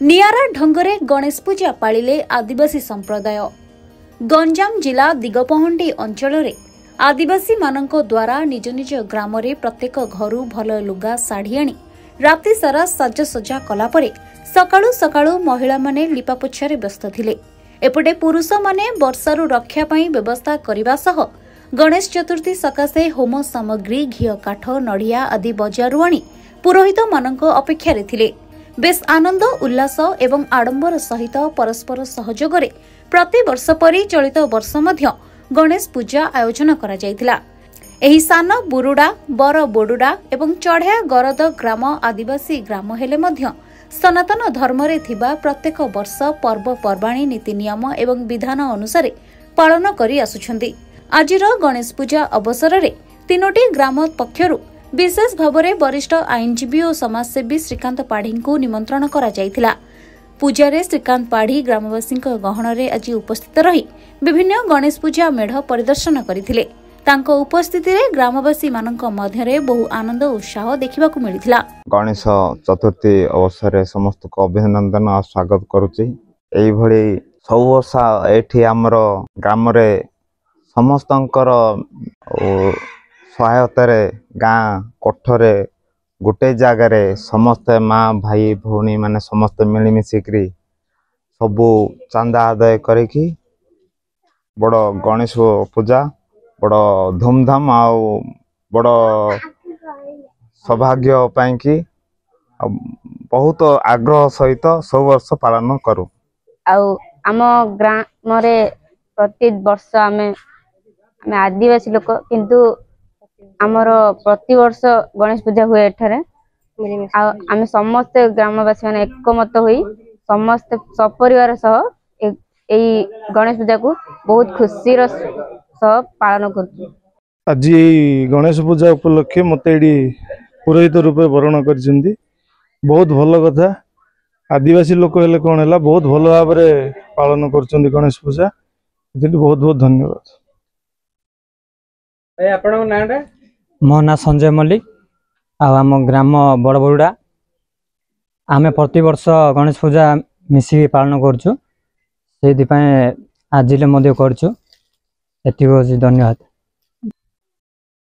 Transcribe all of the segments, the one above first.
नियारा ढंगरे गणेश पूजा पालिले आदिवासी संप्रदाय। गंजाम जिला दिगपहंडी अंचल आदिवासी मानक द्वारा निज निज ग्राम रे प्रत्येक घरु भल लुगा साड़ी आनी राति सारा साजसजा कलापरे सकाळु सकाळु महिला माने लिपापोछारे व्यस्त थिले। एपटे पुरुष माने वर्षारु रक्षा पाई व्यवस्था करिबा सह गणेश चतुर्थी सकाशे होम सामग्री घिय काठ नड़िया आदि बजारु आनी पुरोहित मानक अपेक्षा रे थिले। बेस आनंद उल्लास एवं आडंबर सहित परस्पर सहयोग रे प्रति वर्ष परि चलित वर्ष मध्य गणेश पूजा आयोजन करा जायतिला। एही सान बुरुडा बर बोडुडा एवं चढ़िया गरद ग्राम आदिवासी ग्राम हेले मध्य सनातन धर्म रे थिबा प्रत्येक वर्ष पर्व पर्वाणी नीति नियम एवं विधान अनुसार पालन करी आसुछंती। आजिर गणेश पूजा अवसर रे तीनोटी ग्राम पक्षरु विशेष भावरे वरिष्ठ आईनजीवी और समाजसेवी श्रीकांत पाढ़ी को निमंत्रण करा जायतिला। पूजारे श्रीकांत पाढ़ी ग्रामवासी गहणरे आज उपस्थित रही विभिन्न गणेश पूजा मेढ़ परिदर्शन करथिले। तांको उपस्थिति रे ग्रामवासी मानक मध्यरे बहु आनंद उत्साह देखिबाकू मिलिथिला। गणेश चतुर्थी अवसर रे समस्त को अभिनंदन और स्वागत करूची। एई भली सब वर्ष एठी हमर ग्राम रे समस्तंकर सहायता रे गाँ कोठरे गोटे जगार समस्ते माँ भाई भौणी माने समस्ते मिलमिशिकी सबू चांदा आदाय करिकी बड़ गणेश पूजा बड़ धूमधाम आउ बड़ सौभाग्य पाई बहुत आग्रह सहित सब वर्ष पालन करूँ। आम ग्राम रे प्रति वर्ष आमे आदिवासी लोक किंतु आमर प्रति वर्ष गणेश पूजा हुए एठारे आमे समस्त ग्रामवासी माने एकमत होई समस्त सपरिवार सह एई गणेश पूजा को बहुत खुशी सह पालन करछु। आज गणेश पूजा उपलक्षे मते एडी पुरोहित रूपे वर्ण करछन्ती बहुत भल कथा। आदिवासी लोक हेले कोन हैला बहुत भल भाव रे पालन करछन्ती गणेश पूजा। बहुत बहुत धन्यवाद। ए आपन नाडा मो ना संजय मल्लिक आम ग्राम बड़बरुडा आमे प्रति वर्ष गणेश पूजा मिसी पालन करछु से आजिले मध्य करछु। एतिको धन्यवाद।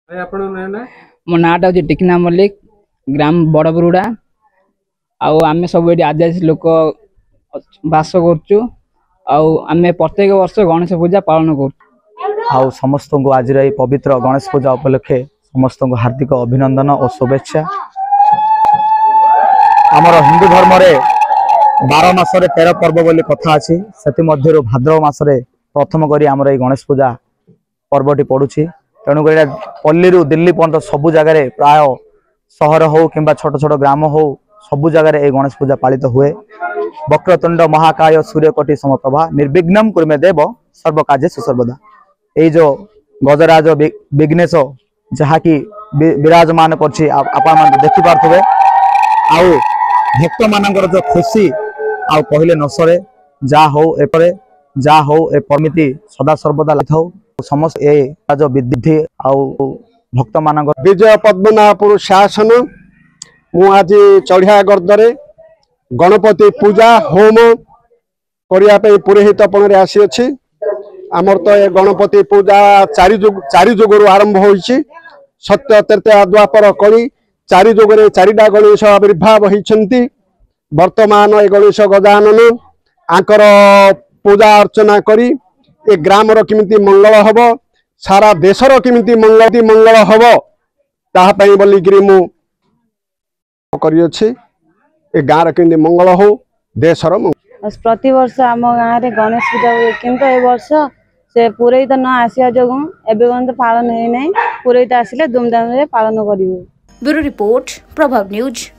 ए आपन नाडा मो नाटा होची टिकना मल्लिक ग्राम बड़बरुडा आमे सब एटी आदिवासी लोक बास करछु आमे प्रत्येक वर्ष गणेश पूजा पालन करछु। समस्त को आज पवित्र गणेश पूजा उपलक्षे समस्त को हार्दिक अभिनंदन और शुभेच्छा। आमर हिंदू धर्म रे 12 मासरे 13 पर्व बोली कथा अछि सेति मध्यरु भाद्रव मासरे प्रथम करी आमर ए गणेश पूजा पर्वटी पडुछि। तेणु करी पल्लीरु दिल्ली पर्यंत सबु जगह रे प्राय सहर हो किंबा छोट छोट ग्राम हो सबु जगह रे ए गणेश पूजा पालित हुए। वक्रतुंड महाकाय सूर्यकोटि समप्रभा निर्विघ्नं कुरुमे देव सर्वकार्येषु सर्वदा। ए जो गजराज विघ्नेश जहा कि विराजमान करछि आपन मान देखि पारथबे आउ भक्त मानकर जो खुशी आउ कहले नसरे जा हो एपरे जा हो ए परमिति सदा सर्वदा लाथौ समस्त ए जो विधि आउ भक्त मानकर विजय पद्मनाभपुर शासन मु आज चढ़िया गर्दरे गणपति पूजा होम करिया पे पुरोहितपण रे आसी अछि। आमर तो ये गणपति पूजा चारि जुगरु आरंभ होइछि। सत्य तृतीया द्वापर कली चारि जुगरे चारिटा गणेश आविर्भाव होइछन्ति। वर्तमान ए गणेश गजानन आंकर पूजा अर्चना करी ए ग्राम रो किमिति मंगल हबो सारा देश रो किमिति मंगल हबो ताहा पई बोली गिरी मु करी अछि। ए गां रो किमिति मंगल हो देश रो प्रति वर्ष आम गाँव में गणेश पूजा हुए किंतु ए वर्ष से पुरोहित न आसिया जोगु एबे पालन है नहीं पुरोहित आसिले धूमधाम रे पालन करिवो। ब्यूरो रिपोर्ट प्रभाव न्यूज।